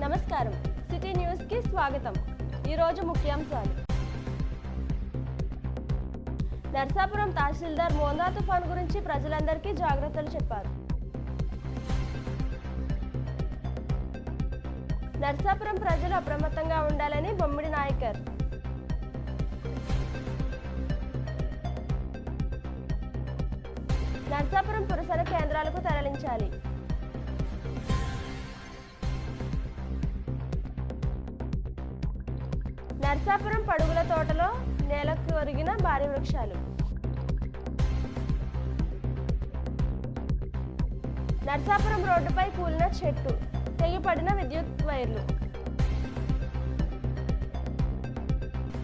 నమస్కారం city news కి స్వాగతం। ఈ రోజు ముఖ్యాంశాలు। నర్సాపురం తహసీల్దార్ మోందా తుఫాన్ గురించి ప్రజలందరికీ జాగ్రత్తలు చెప్పారు। నర్సాపురం ప్రజలు అప్రమత్తంగా ఉండాలని బొమ్మిడి నాయకర్। నర్సాపురం పురసర కేంద్రాలకు తరలించాలి। నర్సాపురం పడుగుల తోటలో నేలకు ఒరిగిన భారీ వృక్షాలు। నర్సాపురం రోడ్డుపై కూలిన చెట్టు, తెగిపడిన విద్యుత్ వైర్లు।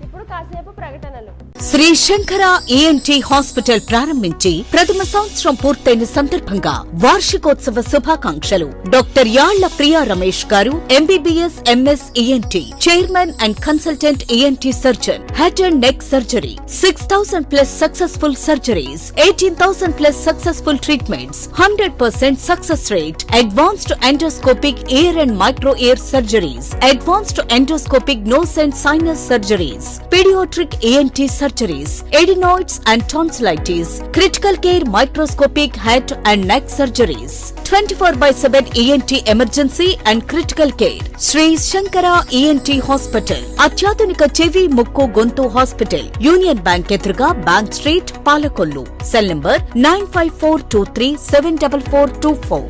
ఇప్పుడు కాసేపు ప్రకటనలు। శ్రీ శంకర ఈఎన్టీ హాస్పిటల్ ప్రారంభించి ప్రథమ సంవత్సరం పూర్తయిన సందర్భంగా వార్షికోత్సవ శుభాకాంక్షలు। Doctor Yalla Priya Ramesh garu MBBS MS ENT, chairman and consultant ENT surgeon, head and neck surgery, 6000 plus successful surgeries, 18,000 plus successful treatments, 100% success rate, advanced endoscopic ear and micro ear surgeries, advanced endoscopic nose and sinus surgeries, paediatric ENT surgeries, adenoids and tonsillitis, critical care microscopic head and neck surgeries, 24/7 ENT emergency and critical care. Sri Shankara ENT Hospital, అత్యాధునిక చెవి ముక్కు గొంతు hospital, union bank ఎదురుగా bank street, Palakollu. Cell number 9542374424.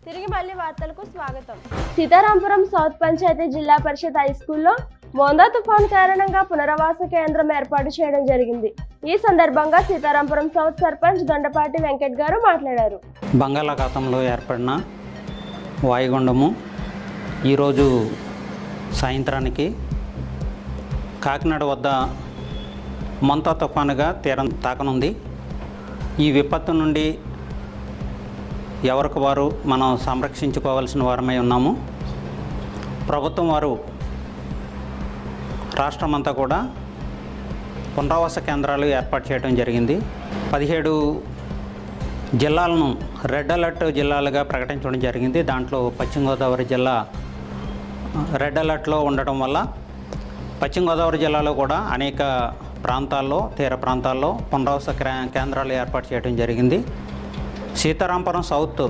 తిరిగి మళ్ళీ వార్తలకు స్వాగతం। Sitarampuram south panchayat జిల్లా పరిషత్ హై స్కూల్లో మోందా తుఫాన్ కారణంగా పునరావాస కేంద్రం ఏర్పాటు చేయడం జరిగింది। ఈ సందర్భంగా సీతారాంపురం సౌత్ సర్పంచ్ దొండపాటి వెంకట్ గారు మాట్లాడారు। బంగాళాఖాతంలో ఏర్పడిన వాయుగుండము ఈరోజు సాయంత్రానికి కాకినాడ వద్ద మోందా తుఫానుగా తీరం తాకనుంది। ఈ విపత్తు నుండి ఎవరికి వారు మనం సంరక్షించుకోవాల్సిన వారమై ఉన్నాము। ప్రభుత్వం వారు రాష్ట్రమంతా కూడా పునరావాస కేంద్రాలు ఏర్పాటు చేయడం జరిగింది। 17 జిల్లాలను రెడ్ అలర్ట్ జిల్లాలుగా ప్రకటించడం జరిగింది। దాంట్లో పశ్చిమ గోదావరి జిల్లా రెడ్ అలర్ట్లో ఉండటం వల్ల పశ్చిమ గోదావరి జిల్లాలో కూడా అనేక ప్రాంతాల్లో, తీర ప్రాంతాల్లో పునరావాస కేంద్రాలు ఏర్పాటు చేయడం జరిగింది। సీతారాంపురం సౌత్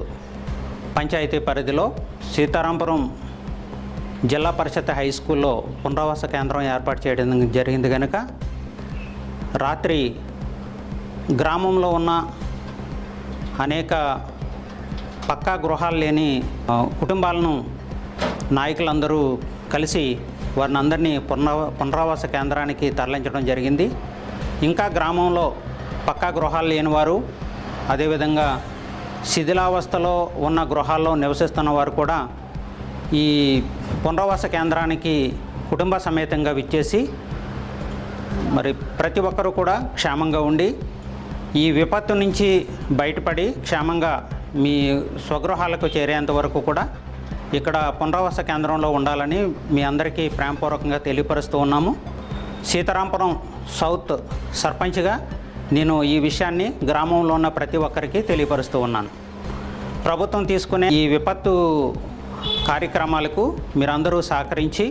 పంచాయతీ పరిధిలో సీతారాంపురం జిల్లా పరిషత్ హై స్కూల్లో పునరావాస కేంద్రం ఏర్పాటు చేయడం జరిగింది కనుక రాత్రి గ్రామంలో ఉన్న అనేక పక్కా గృహాలు లేని కుటుంబాలను నాయకులందరూ కలిసి వారిని అందరినీ పునరావాస కేంద్రానికి తరలించడం జరిగింది। ఇంకా గ్రామంలో పక్కా గృహాలు లేని వారు, అదేవిధంగా శిథిలావస్థలో ఉన్న గృహాల్లో నివసిస్తున్న వారు కూడా ఈ పునరావాస కేంద్రానికి కుటుంబ సమేతంగా విచ్చేసి మరి ప్రతి ఒక్కరూ కూడా క్షేమంగా ఉండి ఈ విపత్తు నుంచి బయటపడి క్షేమంగా మీ స్వగృహాలకు చేరేంత వరకు కూడా ఇక్కడ పునరావాస కేంద్రంలో ఉండాలని మీ అందరికీ ప్రేమపూర్వకంగా తెలియపరుస్తూ ఉన్నాము। సీతారాంపురం సౌత్ సర్పంచ్గా నేను ఈ విషయాన్ని గ్రామంలో ఉన్న ప్రతి ఒక్కరికి తెలియపరుస్తూ ఉన్నాను। ప్రభుత్వం తీసుకునే ఈ విపత్తు కార్యక్రమాలకు మీరందరూ సహకరించి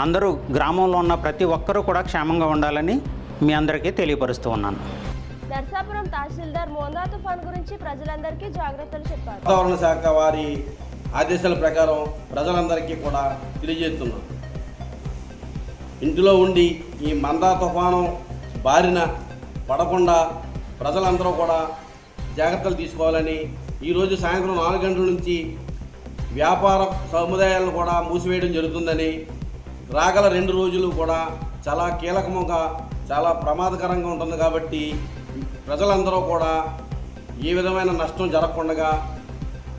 అందరూ గ్రామంలో ఉన్న ప్రతి ఒక్కరూ కూడా క్షేమంగా ఉండాలని మీ అందరికీ తెలియపరుస్తూ ఉన్నాను। నర్సాపురం తహసీల్దార్ మోందా తుఫాన్ గురించి ప్రజలందరికీ జాగ్రత్తలు చెప్పారు। వాతావరణ శాఖ వారి ఆదేశాల ప్రకారం ప్రజలందరికీ కూడా తెలియజేస్తున్నాం। ఇంటిలో ఉండి ఈ మోందా తుఫాను బారిన పడకుండా ప్రజలందరూ కూడా జాగ్రత్తలు తీసుకోవాలని, ఈరోజు సాయంత్రం 4 గంటల నుంచి వ్యాపార సముదాయాలను కూడా మూసివేయడం జరుగుతుందని, రాగల 2 రోజులు కూడా చాలా కీలకముగా, చాలా ప్రమాదకరంగా ఉంటుంది కాబట్టి ప్రజలందరూ కూడా ఏ విధమైన నష్టం జరగకుండా,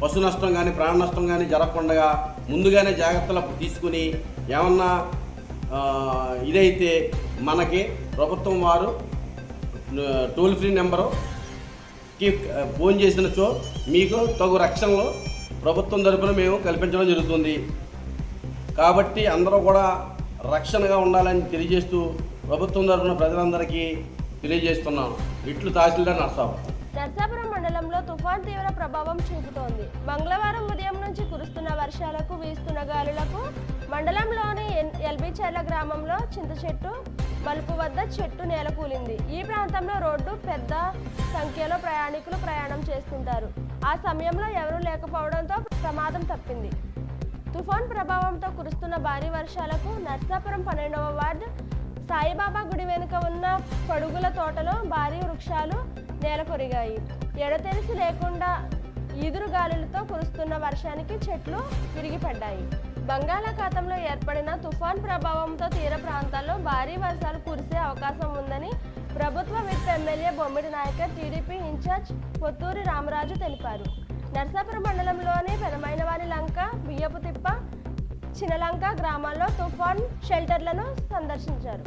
పశు నష్టం కానీ ప్రాణ నష్టం కానీ జరగకుండా ముందుగానే జాగ్రత్తలు తీసుకుని ఏమన్నా ఇదైతే మనకి ప్రభుత్వం వారు టోల్ ఫ్రీ నెంబరుకి ఫోన్ చేసినచో మీకు తగు రక్షణలో ప్రభుత్వం తరపున మేము కల్పించడం జరుగుతుంది। కాబట్టి అందరూ కూడా రక్షణగా ఉండాలని తెలియజేస్తూ ప్రభుత్వం తరపున ప్రజలందరికీ తెలియజేస్తున్నాను। ఇట్లు తహసీల్దార్ నర్సాపురం। నర్సాపురం మండలంలో తుఫాన్ తీవ్ర ప్రభావం చూపుతోంది. మంగళవారం ఉదయం నుంచి కురుస్తున్న వర్షాలకు, వీస్తున్న గాలులకు మండలంలోని ఎల్బిచెర్ల గ్రామంలో చింత చెట్టు మలుపు వద్ద చెట్టు నేలకూలింది. ఈ ప్రాంతంలో రోడ్డు పెద్ద సంఖ్యలో ప్రయాణికులు ప్రయాణం చేస్తుంటారు. ఆ సమయంలో ఎవరూ లేకపోవడంతో ప్రమాదం తప్పింది. తుఫాన్ ప్రభావంతో కురుస్తున్న భారీ వర్షాలకు నర్సాపురం 12వ వార్డు సాయిబాబా గుడి వెనుక ఉన్న పడుగుల తోటలో భారీ వృక్షాలు నేలకొరిగాయి. ఎడతెరిసి లేకుండా ఈదురు గాలులతో కురుస్తున్న వర్షానికి చెట్లు విరిగిపడ్డాయి. బంగాళాఖాతంలో ఏర్పడిన తుఫాన్ ప్రభావంతో తీర ప్రాంతాల్లో భారీ వర్షాలు కురిసే అవకాశం ఉందని ప్రభుత్వ విప్ ఎమ్మెల్యే బొమ్మిడి నాయకర్, టీడీపీ ఇన్ఛార్జ్ పొత్తూరి రామరాజు తెలిపారు. నర్సాపురం మండలంలోని పెనమైనవారి లంక, బియ్యపుతిప్ప, చినలంక గ్రామాల్లో తుఫాన్ షెల్టర్లను సందర్శించారు.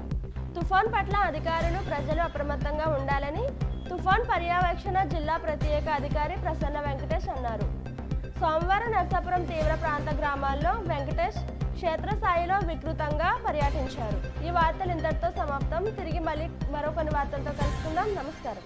తుఫాన్ పట్ల అధికారులు, ప్రజలు అప్రమత్తంగా ఉండాలని తుఫాన్ పర్యవేక్షణ జిల్లా ప్రత్యేక అధికారి ప్రసన్న వెంకటేష్ అన్నారు. సోమవారం నర్సాపురం తీవ్ర ప్రాంత గ్రామాల్లో వెంకటేష్ క్షేత్రస్థాయిలో విస్తృతంగా పర్యటించారు. ఈ వార్తలు ఇంతటితో సమాప్తం. తిరిగి మళ్ళీ మరో కొన్ని వార్తలతో కలుసుకుందాం. నమస్కారం.